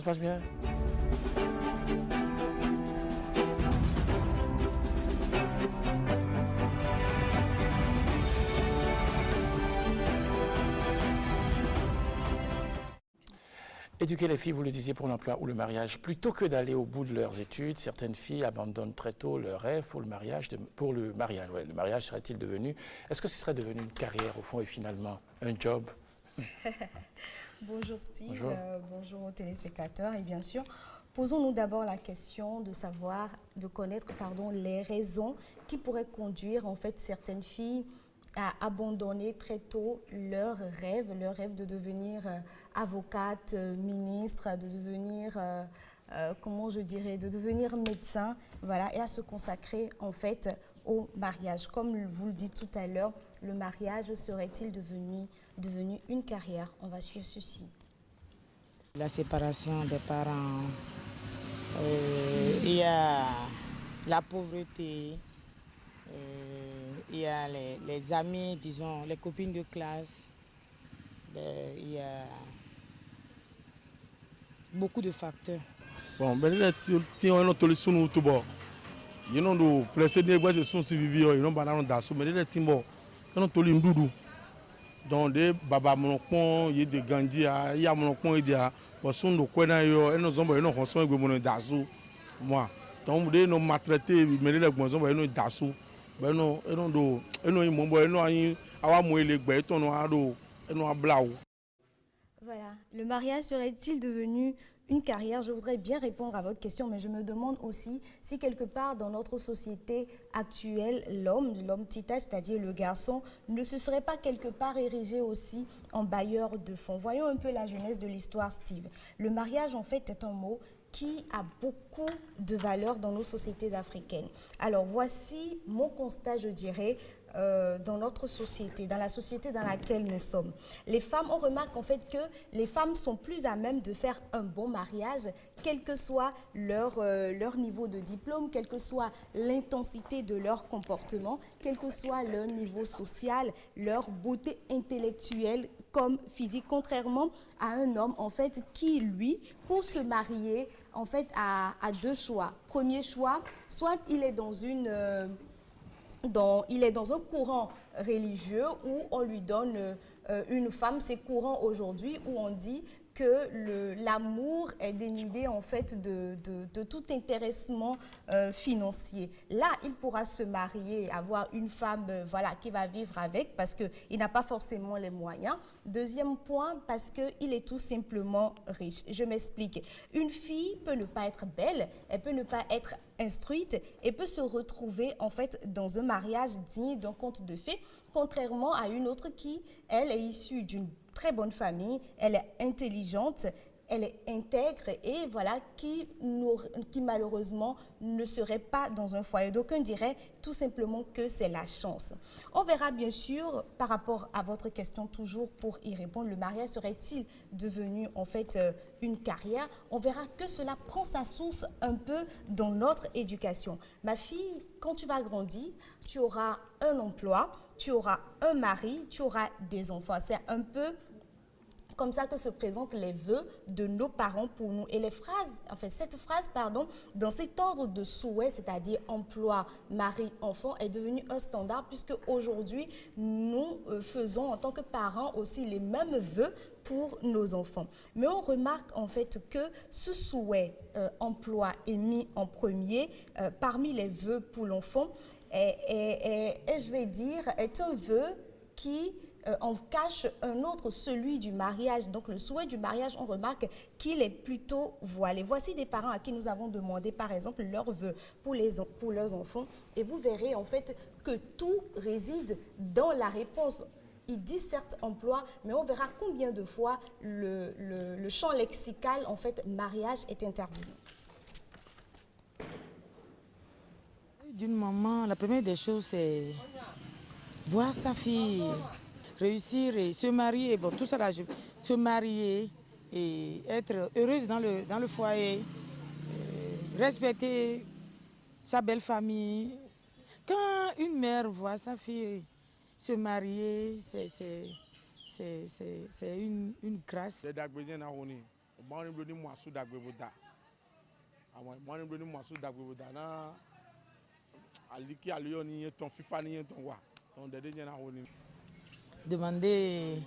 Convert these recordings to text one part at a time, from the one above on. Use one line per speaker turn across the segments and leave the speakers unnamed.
se passe bien? Éduquer les filles, vous le disiez, pour l'emploi ou le mariage, plutôt que d'aller au bout de leurs études, certaines filles abandonnent très tôt leur rêve pour le mariage. Le mariage serait-il devenu, est-ce que ce serait devenu une carrière au fond et finalement un job?
Bonjour Steve,
Bonjour.
Bonjour aux téléspectateurs et bien sûr, posons-nous d'abord la question de savoir, de connaître les raisons qui pourraient conduire en fait certaines filles à abandonner très tôt leur rêve de devenir avocate, ministre, de devenir, comment je dirais, de devenir médecin, voilà, et à se consacrer en fait au mariage. Comme vous le dites tout à l'heure, le mariage serait-il devenu une carrière? On va suivre ceci.
La séparation des parents, il y a la pauvreté, il y a les amis, disons, les copines de classe, il y a beaucoup de facteurs.
Bon, ben là, tu as une solution tout bon. You know, do précéder quoi, c'est son suivi, you know, banana d'assou, mais là, timbo, quand on toli mdoudou, donc des baba monopon, il y a des gandhi, il y a monopon, il y a, bon, son de quoi n'a yo, et nos hommes, ils n'ont pas besoin de mon d'assou, moi, donc des nos maltraités, mais les gens, ils n'ont d'assou, ben non, ils n'ont do, ils n'ont mon boy, ils n'ont awa moué les gars, ils n'ont blau.
Voilà, le mariage serait-il devenu une carrière? Je voudrais bien répondre à votre question, mais je me demande aussi si quelque part dans notre société actuelle, l'homme tita, c'est-à-dire le garçon, ne se serait pas quelque part érigé aussi en bailleur de fonds. Voyons un peu la genèse de l'histoire, Steve. Le mariage, en fait, est un mot qui a beaucoup de valeur dans nos sociétés africaines. Alors, voici mon constat, je dirais, dans notre société, dans la société dans laquelle nous sommes. Les femmes, on remarque en fait que les femmes sont plus à même de faire un bon mariage, quel que soit leur niveau de diplôme, quelle que soit l'intensité de leur comportement, quel que soit leur niveau social, leur beauté intellectuelle comme physique, contrairement à un homme en fait qui, lui, pour se marier, en fait, a deux choix. Premier choix, soit il est il est dans un courant religieux où on lui donne une femme. C'est courant aujourd'hui où on dit que l'amour est dénudé en fait de tout intéressement financier. Là, il pourra se marier, avoir une femme voilà, qui va vivre avec parce qu'il n'a pas forcément les moyens. Deuxième point, parce qu'il est tout simplement riche. Je m'explique. Une fille peut ne pas être belle, elle peut ne pas être instruite et peut se retrouver en fait dans un mariage digne d'un conte de fées, contrairement à une autre qui, elle, est issue d'une très bonne famille, elle est intelligente, elle est intègre et voilà, qui malheureusement ne serait pas dans un foyer. D'aucuns diraient tout simplement que c'est la chance. On verra bien sûr, par rapport à votre question, toujours pour y répondre, le mariage serait-il devenu en fait une carrière? On verra que cela prend sa source un peu dans notre éducation. Ma fille, quand tu vas grandir, tu auras un emploi, tu auras un mari, tu auras des enfants. C'est un peu comme ça que se présentent les vœux de nos parents pour nous. Et les phrases, enfin cette phrase, pardon, dans cet ordre de souhait, c'est-à-dire emploi, mari, enfant, est devenue un standard puisque aujourd'hui, nous faisons en tant que parents aussi les mêmes vœux pour nos enfants. Mais on remarque en fait que ce souhait emploi est mis en premier parmi les vœux pour l'enfant et je vais dire, est un vœu qui en cache un autre, celui du mariage. Donc le souhait du mariage, on remarque qu'il est plutôt voilé. Voici des parents à qui nous avons demandé par exemple leurs vœux pour leurs enfants et vous verrez en fait que tout réside dans la réponse. Il dit certes emploi, mais on verra combien de fois le champ lexical, en fait, mariage est intervenu.
D'une maman, la première des choses, c'est voir sa fille réussir et se marier, bon tout ça là, se marier et être heureuse dans le foyer, respecter sa belle famille. Quand une mère voit sa fille se marier, c'est une grâce.
Moi, je me dis, moi, je suis d'accord. Moi, je me dis, moi, je suis d'accord. Aliki aliyo ni ton FIFA ni ton wa. Donc, des derniers na
Demander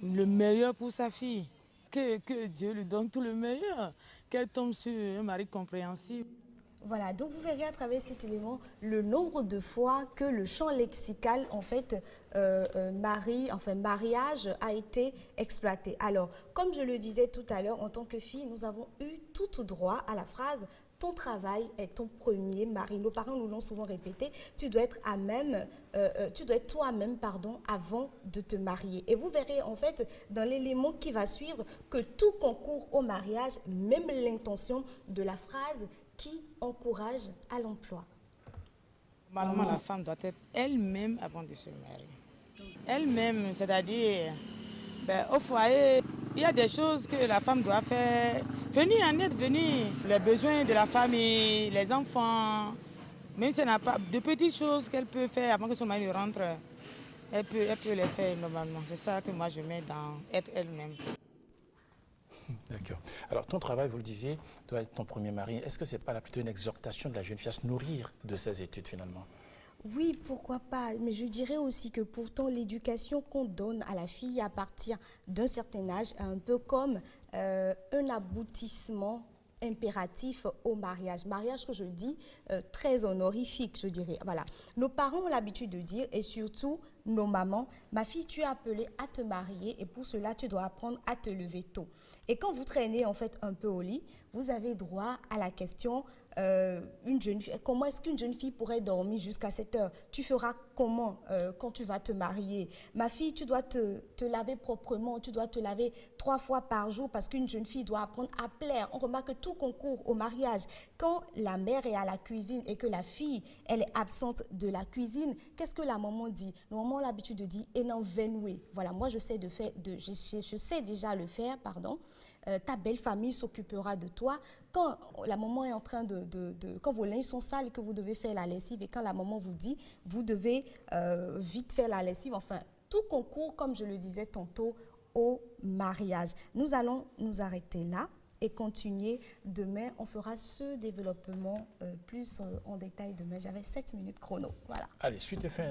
le meilleur pour sa fille. Que Dieu lui donne tout le meilleur. Qu'elle tombe sur un mari compréhensible.
Voilà, donc vous verrez à travers cet élément le nombre de fois que le champ lexical, en fait, mariage a été exploité. Alors, comme je le disais tout à l'heure, en tant que fille, nous avons eu tout droit à la phrase « ton travail est ton premier mari ». Nos parents nous l'ont souvent répété, tu dois être toi-même, avant de te marier. Et vous verrez, en fait, dans l'élément qui va suivre, que tout concourt au mariage, même l'intention de la phrase qui encourage à l'emploi.
Normalement, la femme doit être elle-même avant de se marier. Elle-même, c'est-à-dire, au foyer, il y a des choses que la femme doit faire. Venir en aide, les besoins de la famille, les enfants, même si elle n'a pas de petites choses qu'elle peut faire avant que son mari rentre, elle peut les faire normalement. C'est ça que moi je mets dans être elle-même.
D'accord. Alors, ton travail, vous le disiez, doit être ton premier mari. Est-ce que ce n'est pas là plutôt une exhortation de la jeune fille à se nourrir de ses études, finalement?
Oui, pourquoi pas. Mais je dirais aussi que pourtant, l'éducation qu'on donne à la fille à partir d'un certain âge est un peu comme un aboutissement impératif au mariage. Mariage que je dis très honorifique, je dirais. Voilà. Nos parents ont l'habitude de dire, et surtout nos mamans, ma fille, tu es appelée à te marier et pour cela, tu dois apprendre à te lever tôt. Et quand vous traînez en fait un peu au lit, vous avez droit à la question une jeune fille, comment est-ce qu'une jeune fille pourrait dormir jusqu'à 7 heures? Tu feras comment quand tu vas te marier? Ma fille, tu dois te laver proprement, tu dois te laver 3 fois par jour parce qu'une jeune fille doit apprendre à plaire. On remarque que tout concourt au mariage. Quand la mère est à la cuisine et que la fille, elle est absente de la cuisine, qu'est-ce que la maman dit? La maman a l'habitude de dire « enan venoué ». Voilà, moi je sais, je sais déjà le faire, pardon. Ta belle famille s'occupera de toi. Quand la maman est en train quand vos linges sont sales et que vous devez faire la lessive et quand la maman vous dit, vous devez vite faire la lessive, enfin, tout concourt, comme je le disais tantôt, au mariage. Nous allons nous arrêter là et continuer demain. On fera ce développement plus en détail demain. J'avais 7 minutes chrono. Voilà.
Allez, suite et fin